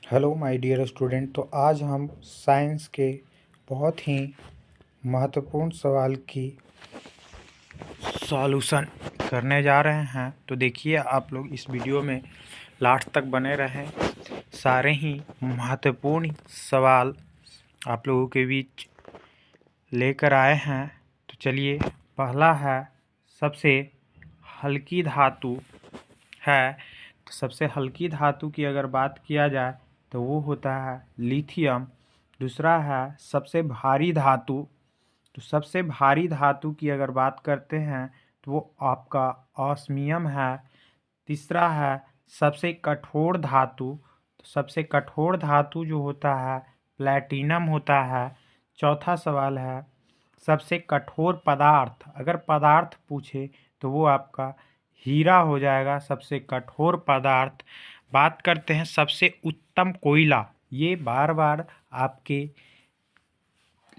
Hello my dear student. तो आज हम साइंस के बहुत ही महत्वपूर्ण सवाल की सॉल्यूशन करने जा रहे हैं। तो देखिए, आप लोग इस वीडियो में लास्ट तक बने रहें। सारे ही महत्वपूर्ण सवाल आप लोगों के बीच लेकर आए हैं। तो चलिए, पहला है सबसे हल्की धातु है। तो सबसे हल्की धातु की अगर बात किया जाए तो वो होता है लिथियम। दूसरा है सबसे भारी धातु। तो सबसे भारी धातु की अगर बात करते हैं तो वो आपका ऑस्मियम है। तीसरा है सबसे कठोर धातु। तो सबसे कठोर धातु जो होता है प्लैटिनम होता है। चौथा सवाल है सबसे कठोर पदार्थ। अगर पदार्थ पूछे तो वो आपका हीरा हो जाएगा सबसे कठोर पदार्थ। बात करते हैं सबसे उत्तम कोयला। ये बार बार आपके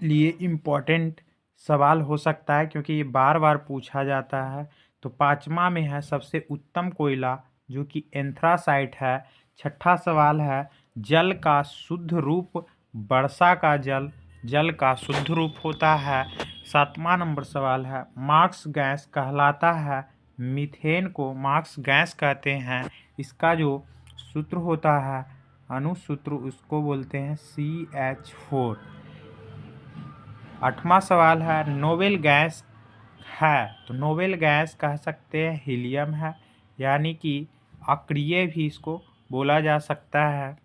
लिए इम्पोर्टेंट सवाल हो सकता है क्योंकि ये बार बार पूछा जाता है। तो पाँचवा में है सबसे उत्तम कोयला जो कि एंथ्रासाइट है। छठा सवाल है जल का शुद्ध रूप। वर्षा का जल जल का शुद्ध रूप होता है। सातवां नंबर सवाल है मार्क्स गैस कहलाता है। मीथेन को मार्क्स गैस कहते हैं। इसका जो सूत्र होता है अणुसूत्र उसको बोलते हैं CH4। आठवां सवाल है नोबेल गैस है। तो नोबेल गैस कह सकते हैं हीलियम है, यानी कि अक्रिय भी इसको बोला जा सकता है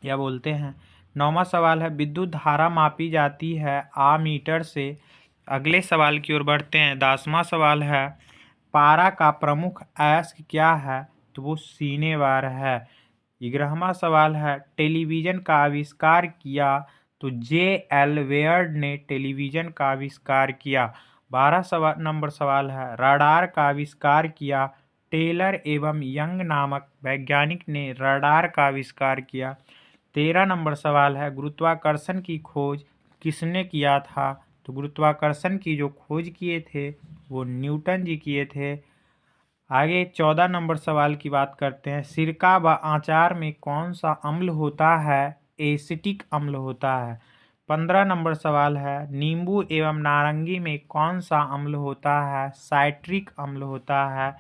या बोलते हैं। नौवां सवाल है विद्युत धारा मापी जाती है आमीटर से। अगले सवाल की ओर बढ़ते हैं। 10वां सवाल है पारा का प्रमुख अयस्क क्या है। तो वो सीनेवार है। 11वां सवाल है टेलीविज़न का आविष्कार किया। तो J.L. वेयर्ड ने टेलीविज़न का आविष्कार किया। 12 नंबर सवाल है रडार का आविष्कार किया। टेलर एवं यंग नामक वैज्ञानिक ने रडार का आविष्कार किया। 13 नंबर सवाल है गुरुत्वाकर्षण की खोज किसने किया था। तो गुरुत्वाकर्षण की जो खोज किए थे वो न्यूटन जी किए थे। आगे 14 नंबर सवाल की बात करते हैं सिरका व अचार में कौन सा अम्ल होता है। एसिटिक अम्ल होता है। 15 नंबर सवाल है नींबू एवं नारंगी में कौन सा अम्ल होता है। साइट्रिक अम्ल होता है।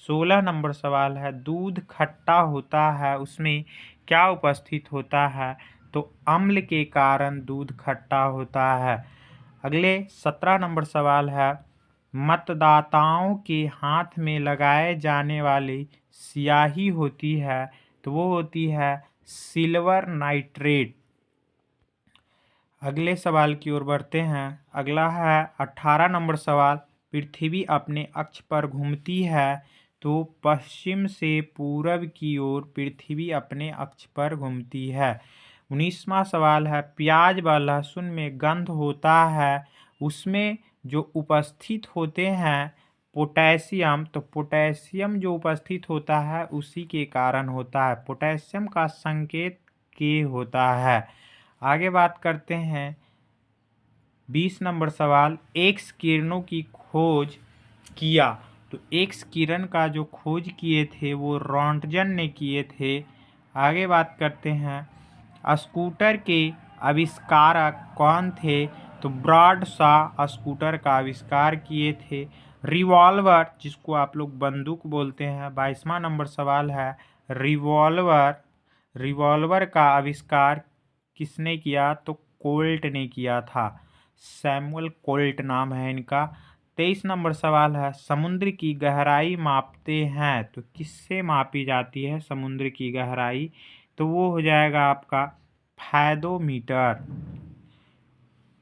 16 नंबर सवाल है दूध खट्टा होता है उसमें क्या उपस्थित होता है। तो अम्ल के कारण दूध खट्टा होता है। अगले 17 नंबर सवाल है मतदाताओं के हाथ में लगाए जाने वाली स्याही होती है। तो वो होती है सिल्वर नाइट्रेट। अगले सवाल की ओर बढ़ते हैं। अगला है 18 नंबर सवाल पृथ्वी अपने अक्ष पर घूमती है। तो पश्चिम से पूरब की ओर पृथ्वी अपने अक्ष पर घूमती है। 19वां सवाल है प्याज व लहसुन में गंध होता है उसमें जो उपस्थित होते हैं पोटेशियम। तो पोटेशियम जो उपस्थित होता है उसी के कारण होता है। पोटेशियम का संकेत के होता है। आगे बात करते हैं 20 नंबर सवाल एक्स किरणों की खोज किया। तो एक्स किरण का जो खोज किए थे वो रॉन्टजन ने किए थे। आगे बात करते हैं स्कूटर के आविष्कारक कौन थे। तो ब्रॉड शॉ स्कूटर का आविष्कार किए थे। रिवॉल्वर जिसको आप लोग बंदूक बोलते हैं। 22वां नंबर सवाल है रिवॉल्वर का आविष्कार किसने किया। तो कोल्ट ने किया था। सैमुअल कोल्ट नाम है इनका। 23 नंबर सवाल है समुद्र की गहराई मापते हैं तो किससे मापी जाती है समुद्र की गहराई। तो वो हो जाएगा आपका फैदोमीटर।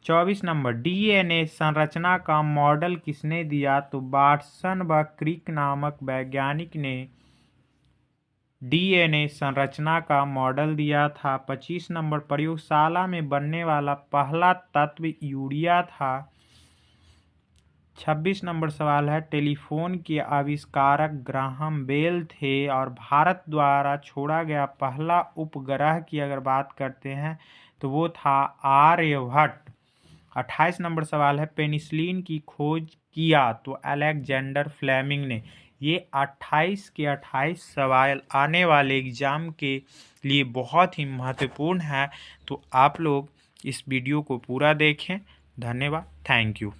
24 नंबर DNA संरचना का मॉडल किसने दिया। तो वाटसन व क्रिक नामक वैज्ञानिक ने DNA संरचना का मॉडल दिया था। 25 नंबर प्रयोगशाला में बनने वाला पहला तत्व यूरिया था। 26 नंबर सवाल है टेलीफोन के आविष्कारक ग्राहम बेल थे और भारत द्वारा छोड़ा गया पहला उपग्रह की अगर बात करते हैं तो वो था आर्यभट्ट। 28 नंबर सवाल है पेनिसिलिन की खोज किया। तो अलेक्जेंडर फ्लेमिंग ने। ये 28 के 28 सवाल आने वाले एग्ज़ाम के लिए बहुत ही महत्वपूर्ण है। तो आप लोग इस वीडियो को पूरा देखें। धन्यवाद। Thank you.